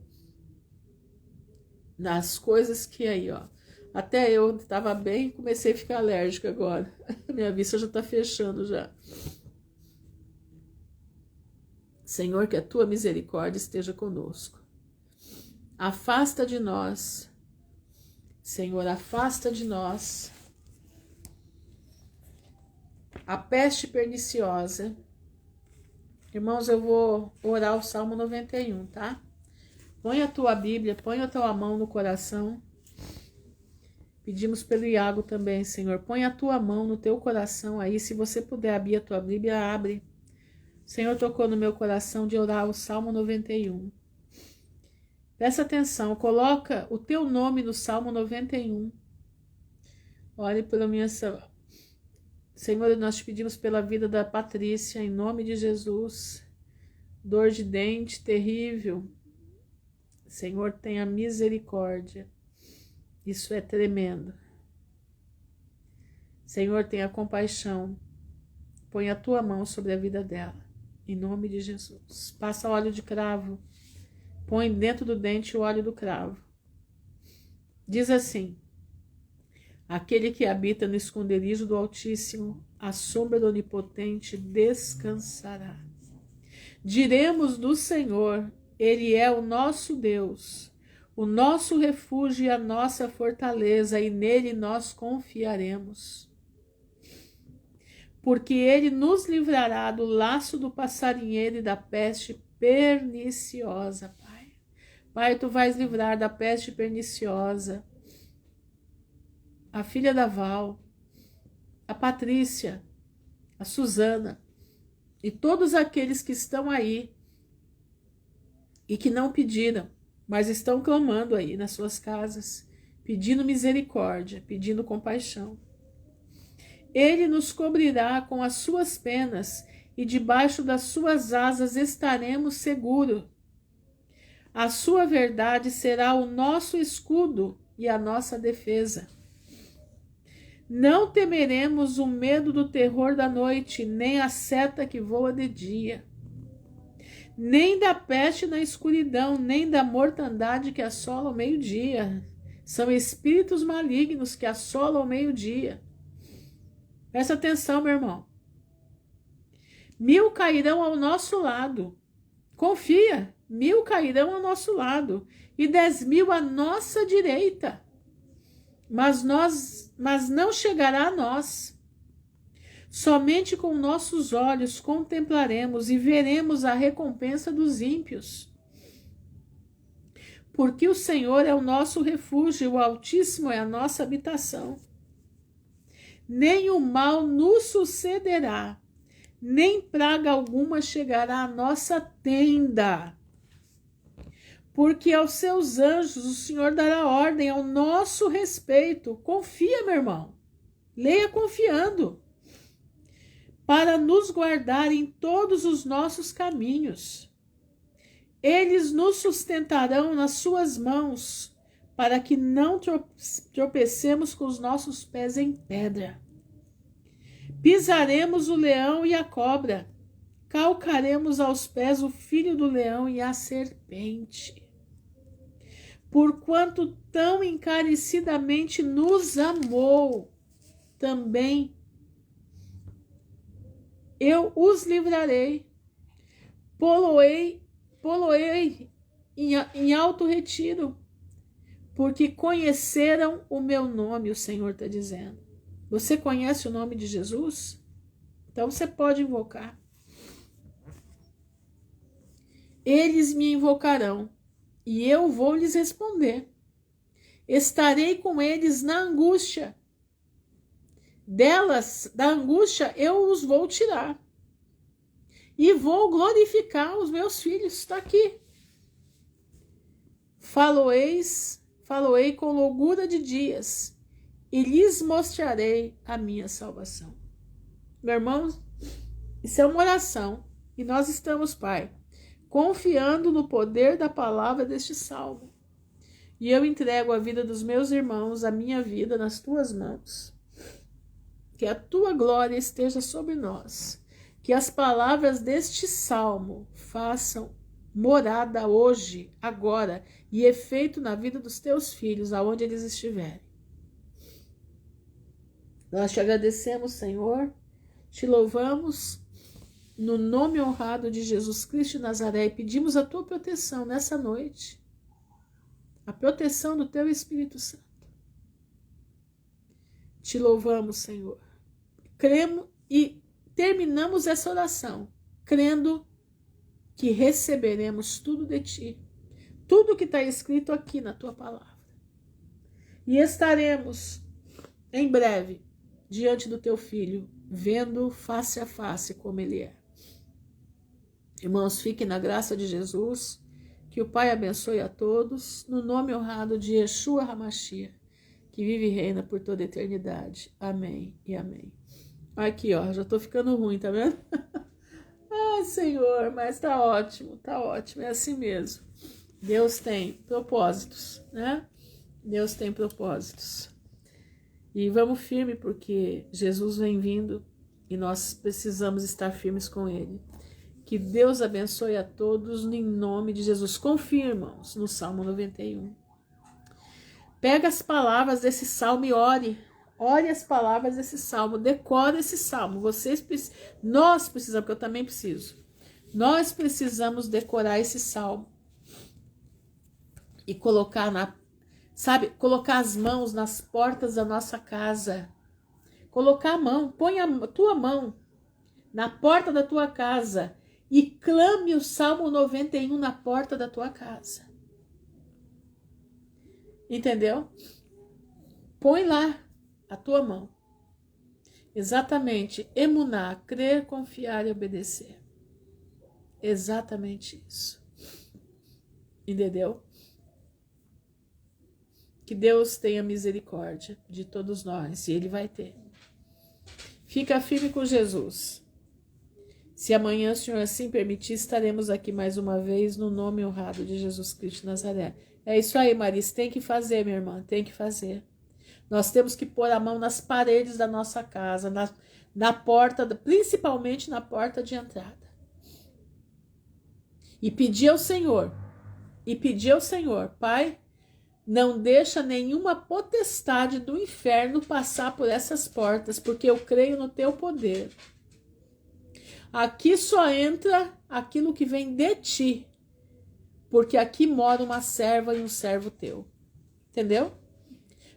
nas coisas que aí, ó. Até eu estava bem, comecei a ficar alérgica agora. Minha vista já está fechando já. Senhor, que a tua misericórdia esteja conosco. Afasta de nós, Senhor, afasta de nós a peste perniciosa. Irmãos, eu vou orar o Salmo 91, tá? Põe a tua Bíblia, põe a tua mão no coração. Pedimos pelo Iago também, Senhor. Põe a tua mão no teu coração aí. Se você puder abrir a tua Bíblia, abre. O Senhor tocou no meu coração de orar o Salmo 91. Presta atenção, coloca o teu nome no Salmo 91. Olhe pela minha... Senhor, nós te pedimos pela vida da Patrícia, em nome de Jesus. Dor de dente terrível. Senhor, tenha misericórdia. Isso é tremendo. Senhor, tenha compaixão. Põe a tua mão sobre a vida dela, em nome de Jesus. Passa óleo de cravo. Põe dentro do dente o óleo do cravo. Diz assim: aquele que habita no esconderijo do Altíssimo, à sombra do Onipotente descansará. Diremos do Senhor, Ele é o nosso Deus, o nosso refúgio e a nossa fortaleza, e nele nós confiaremos. Porque Ele nos livrará do laço do passarinheiro e da peste perniciosa, Pai. Pai, Tu vais livrar da peste perniciosa a filha da Val, a Patrícia, a Suzana e todos aqueles que estão aí e que não pediram, mas estão clamando aí nas suas casas, pedindo misericórdia, pedindo compaixão. Ele nos cobrirá com as suas penas e debaixo das suas asas estaremos seguros. A sua verdade será o nosso escudo e a nossa defesa. Não temeremos o medo do terror da noite, nem a seta que voa de dia, nem da peste na escuridão, nem da mortandade que assola ao meio-dia. São espíritos malignos que assolam ao meio-dia. Presta atenção, meu irmão. 1000 cairão ao nosso lado. Confia, 1000 cairão ao nosso lado e 10.000 à nossa direita. Mas não chegará a nós. Somente com nossos olhos contemplaremos e veremos a recompensa dos ímpios. Porque o Senhor é o nosso refúgio, o Altíssimo é a nossa habitação. Nem o mal nos sucederá, nem praga alguma chegará à nossa tenda. Porque aos seus anjos o Senhor dará ordem ao nosso respeito. Confia, meu irmão. Leia confiando. Para nos guardar em todos os nossos caminhos. Eles nos sustentarão nas suas mãos, para que não tropecemos com os nossos pés em pedra. Pisaremos o leão e a cobra. Calcaremos aos pés o filho do leão e a serpente. Porquanto tão encarecidamente nos amou, também eu os livrarei, poloei em alto retiro, porque conheceram o meu nome, o Senhor está dizendo. Você conhece o nome de Jesus? Então você pode invocar. Eles me invocarão, e eu vou lhes responder. Estarei com eles na angústia. Da angústia, eu os vou tirar. E vou glorificar os meus filhos. Está aqui. Faloei com longura de dias, e lhes mostrarei a minha salvação. Meu irmão, isso é uma oração. E nós estamos, Pai, confiando no poder da palavra deste salmo. E eu entrego a vida dos meus irmãos, a minha vida, nas tuas mãos. Que a tua glória esteja sobre nós. Que as palavras deste salmo façam morada hoje, agora, e efeito na vida dos teus filhos, aonde eles estiverem. Nós te agradecemos, Senhor, te louvamos, no nome honrado de Jesus Cristo de Nazaré, e pedimos a tua proteção nessa noite. a proteção do teu Espírito Santo. Te louvamos, Senhor. Cremos e terminamos essa oração, crendo que receberemos tudo de ti, tudo que está escrito aqui na tua palavra. E estaremos em breve diante do teu Filho, vendo face a face como ele é. Irmãos, fiquem na graça de Jesus, que o Pai abençoe a todos, no nome honrado de Yeshua HaMashiach, que vive e reina por toda a eternidade. Amém e amém. Aqui, ó, já tô ficando ruim, tá vendo? Ai, Senhor, mas tá ótimo, é assim mesmo. Deus tem propósitos, né? Deus tem propósitos. E vamos firme, porque Jesus vem vindo e nós precisamos estar firmes com Ele. Que Deus abençoe a todos em nome de Jesus. Confia, irmãos, no Salmo 91. Pega as palavras desse salmo e ore. Ore as palavras desse salmo. Decore esse salmo. Nós precisamos, porque eu também preciso. Nós precisamos decorar esse salmo. E colocar colocar as mãos nas portas da nossa casa. Colocar a mão, põe a tua mão na porta da tua casa e clame o Salmo 91 na porta da tua casa. Entendeu? Põe lá a tua mão. Exatamente. Emuná, crer, confiar e obedecer. Exatamente isso. Entendeu? Que Deus tenha misericórdia de todos nós, e Ele vai ter. Fica firme com Jesus. Se amanhã o Senhor assim permitir, estaremos aqui mais uma vez no nome honrado de Jesus Cristo de Nazaré. É isso aí, Marisa, tem que fazer, minha irmã, tem que fazer. Nós temos que pôr a mão nas paredes da nossa casa, na porta, principalmente na porta de entrada. E pedir ao Senhor, Pai, não deixa nenhuma potestade do inferno passar por essas portas, porque eu creio no teu poder. Aqui só entra aquilo que vem de ti, porque aqui mora uma serva e um servo teu. Entendeu?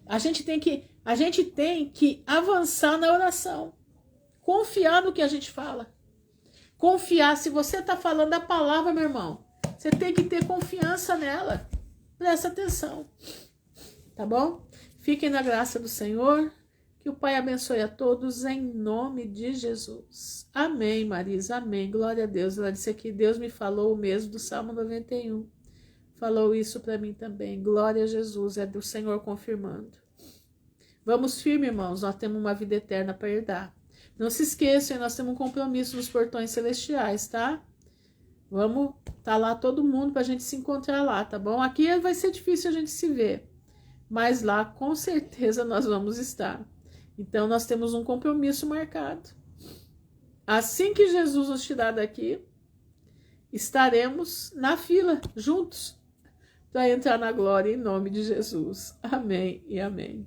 A gente tem que avançar na oração. Confiar no que a gente fala. Confiar. Se você está falando a palavra, meu irmão, você tem que ter confiança nela. Presta atenção. Tá bom? Fiquem na graça do Senhor. Que o Pai abençoe a todos em nome de Jesus. Amém, Marisa. Amém. Glória a Deus. Ela disse aqui, Deus me falou o mesmo do Salmo 91. Falou isso para mim também. Glória a Jesus. É do Senhor confirmando. Vamos firme, irmãos. Nós temos uma vida eterna para herdar. Não se esqueçam, nós temos um compromisso nos portões celestiais, tá? Vamos tá lá todo mundo para a gente se encontrar lá, tá bom? Aqui vai ser difícil a gente se ver. Mas lá, com certeza, nós vamos estar. Então, nós temos um compromisso marcado. Assim que Jesus nos tirar daqui, estaremos na fila, juntos, para entrar na glória em nome de Jesus. Amém e amém.